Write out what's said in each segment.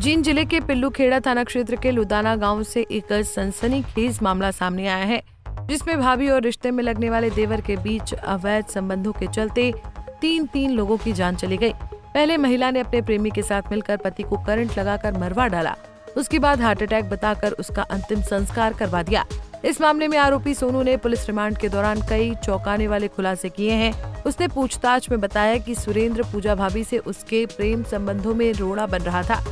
जींद जिले के पिल्लूखेड़ा थाना क्षेत्र के लुदाना गांव से एक सनसनीखेज मामला सामने आया है, जिसमें भाभी और रिश्ते में लगने वाले देवर के बीच अवैध संबंधों के चलते तीन लोगों की जान चली गई। पहले महिला ने अपने प्रेमी के साथ मिलकर पति को करंट लगाकर मरवा डाला। उसके बाद हार्ट अटैक बताकर उसका अंतिम संस्कार करवा दिया। इस मामले में आरोपी सोनू ने पुलिस रिमांड के दौरान कई चौंकाने वाले खुलासे किए हैं। उसने पूछताछ में बताया कि सुरेंद्र पूजा भाभी से उसके प्रेम संबंधों में रोड़ा बन रहा था।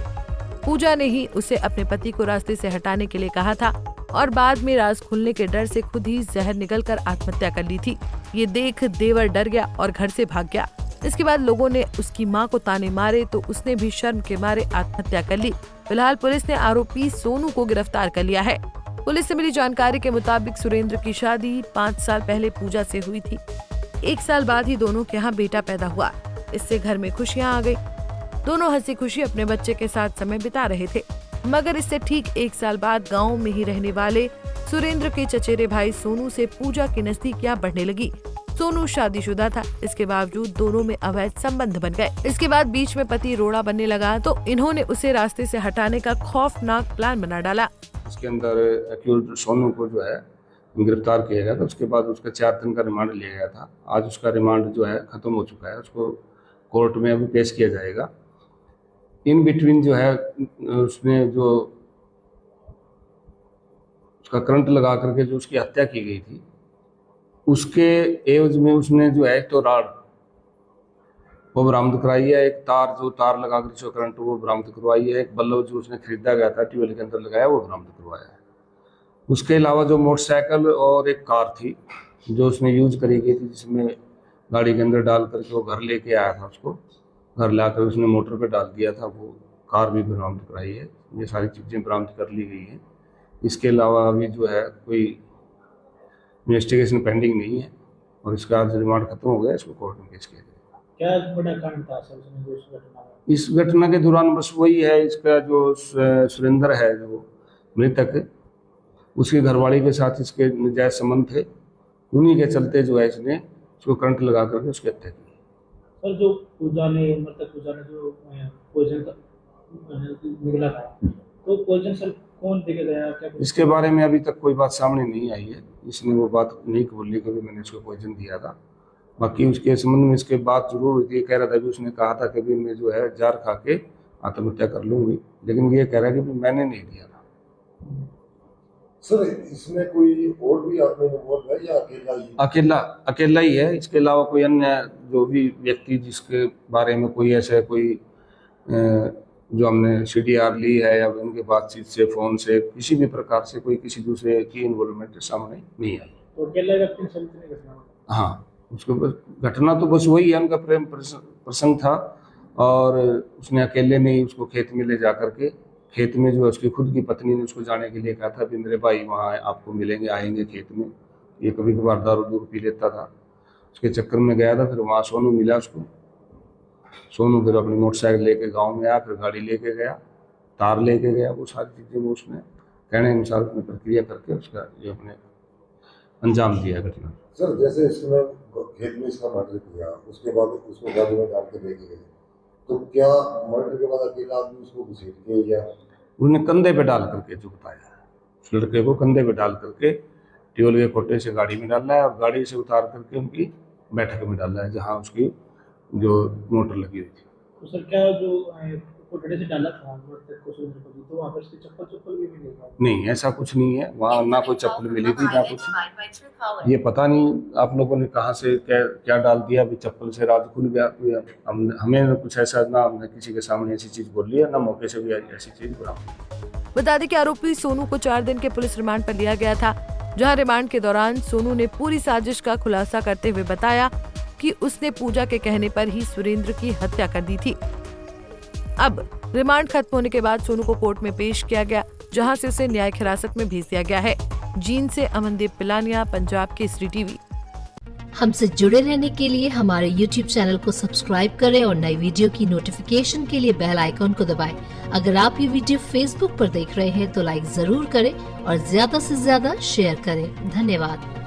पूजा ने ही उसे अपने पति को रास्ते से हटाने के लिए कहा था और बाद में राज खुलने के डर से खुद ही जहर निगलकर आत्महत्या कर ली थी। ये देख देवर डर गया और घर से भाग गया। इसके बाद लोगों ने उसकी मां को ताने मारे तो उसने भी शर्म के मारे आत्महत्या कर ली। फिलहाल पुलिस ने आरोपी सोनू को गिरफ्तार कर लिया है। पुलिस से मिली जानकारी के मुताबिक सुरेंद्र की शादी 5 साल पहले पूजा से हुई थी। 1 साल बाद ही दोनों के यहाँ बेटा पैदा हुआ। इससे घर में खुशियाँ आ गई। दोनों हंसी खुशी अपने बच्चे के साथ समय बिता रहे थे, मगर इससे ठीक 1 साल बाद गांव में ही रहने वाले सुरेंद्र के चचेरे भाई सोनू से पूजा की नजदीकियां बढ़ने लगी। सोनू शादीशुदा था, इसके बावजूद दोनों में अवैध संबंध बन गए। इसके बाद बीच में पति रोड़ा बनने लगा तो इन्होंने उसे रास्ते से हटाने का खौफनाक प्लान बना डाला। इसके अंदर एक्यूज्ड सोनू को जो है गिरफ्तार किया गया था। उसके बाद उसका 4 दिन का रिमांड लिया गया था। आज उसका रिमांड जो है खत्म हो चुका है। उसको कोर्ट में अभी पेश किया जाएगा। इन बिटवीन जो है उसने जो उसका करंट लगा करके जो उसकी हत्या की गई थी, उसके एवज में उसने जो है तो राड वो बरामद कराई है। एक तार जो तार लगा कर जो करंट वो बरामद करवाई है। एक बल्ब जो उसने खरीदा गया था ट्यूबवेल के अंदर लगाया वो बरामद करवाया है। उसके अलावा जो मोटरसाइकिल और एक कार थी जो उसने यूज करी गई थी, जिसमें गाड़ी के अंदर डाल करके वो घर लेके आया था। उसको घर लाकर उसने मोटर पे डाल दिया था। वो कार भी बरामद कराई है। ये सारी चीज़ें बरामद कर ली गई हैं। इसके अलावा अभी जो है कोई इन्वेस्टिगेशन पेंडिंग नहीं है और इसका आज रिमांड खत्म हो गया। इसको कोर्ट में पेश किया जाएगा। क्या बड़ा कारण था इस घटना के दौरान? बस वही है, इसका जो सुरेंद्र है जो मृतक, उसकी घरवाली के साथ इसके नाजायज संबंध थे। उन्हीं के चलते जो है इसने उसको करंट लगा करके उसकी हत्या की। सर, जो पूजा ने जो पॉइजन निकला था, तो पॉइजन सर कौन देके गया, क्या इसके बारे में अभी तक कोई बात सामने नहीं आई है। इसने वो बात नहीं कबूली कभी मैंने इसको पॉइजन दिया था। बाकी उसके संबंध में इसके बात जरूर हुई थी। कह रहा था कि उसने कहा था कि मैं जो है जार खा के आत्महत्या कर लूंगी, लेकिन ये कह रहा है कि मैंने नहीं दिया था। सर, इसमें कोई और भी आदमी इन्वॉल्व है या अकेला ही है? इसके अलावा कोई अन्य जो भी व्यक्ति जिसके बारे में कोई ऐसा कोई जो हमने CDR ली है या उनके बातचीत से फोन से किसी भी प्रकार से कोई किसी दूसरे की इन्वॉल्वमेंट सामने नहीं आई। तो अकेला व्यक्ति ने घटना? हाँ, उसको बस घटना तो बस वही है, उनका प्रेम प्रसंग था और उसने अकेले नहीं उसको खेत में ले जा करके, खेत में जो है उसकी खुद की पत्नी ने उसको जाने के लिए कहा था कि मेरे भाई वहाँ आपको मिलेंगे, आएंगे खेत में। ये कभी कभार दारू दूर पी लेता था। उसके चक्कर में गया था। फिर वहाँ सोनू मिला उसको। सोनू फिर अपनी मोटरसाइकिल लेके गांव में आया, फिर गाड़ी लेके गया, तार लेके गया। वो सारी चीज़ें वो उसने कहने अनुसार उसने प्रक्रिया करके उसका जो अपने अंजाम दिया घटना। सर, जैसे इसने खेत में इसका मर्डर किया, उसके बाद उसको गाड़ी में डाल के लेके गए, तो क्या मर्डर के बाद अकेला आदमी उसको घसीट के या उन्होंने कंधे पे डाल करके जो बताया, उस लड़के को कंधे पे डाल करके ट्यूबवेल के कोटे से गाड़ी में डालना है और गाड़ी से उतार करके उनकी बैठक में डालना है जहाँ उसकी जो मोटर लगी हुई थी। तो सर, क्या जो कोटड़े से डाला था तो वहाँ पर चप्पल भी मिली? नहीं, ऐसा कुछ नहीं है। वहाँ ना कोई चप्पल मिली थी ना कुछ। ये पता नहीं आप लोगों ने कहाँ से क्या डाल दिया। अभी चप्पल से राज खुल गया। हमें कुछ ऐसा ना, हमने किसी के सामने ऐसी चीज बोल लिया, ना मौके से भी ऐसी चीज बरामद। बता दें कि आरोपी सोनू को 4 दिन के पुलिस रिमांड पर लिया गया था, जहां रिमांड के दौरान सोनू ने पूरी साजिश का खुलासा करते हुए बताया कि उसने पूजा के कहने पर ही सुरेंद्र की हत्या कर दी थी। अब रिमांड खत्म होने के बाद सोनू को कोर्ट में पेश किया गया, जहां से उसे न्यायिक हिरासत में भेज दिया गया है। जींद से अमनदीप पिलानिया, पंजाब केसरी टीवी। हमसे जुड़े रहने के लिए हमारे YouTube चैनल को सब्सक्राइब करें और नई वीडियो की नोटिफिकेशन के लिए बेल आइकॉन को दबाएं। अगर आप ये वीडियो Facebook पर देख रहे हैं तो लाइक जरूर करें और ज्यादा से ज्यादा शेयर करें। धन्यवाद।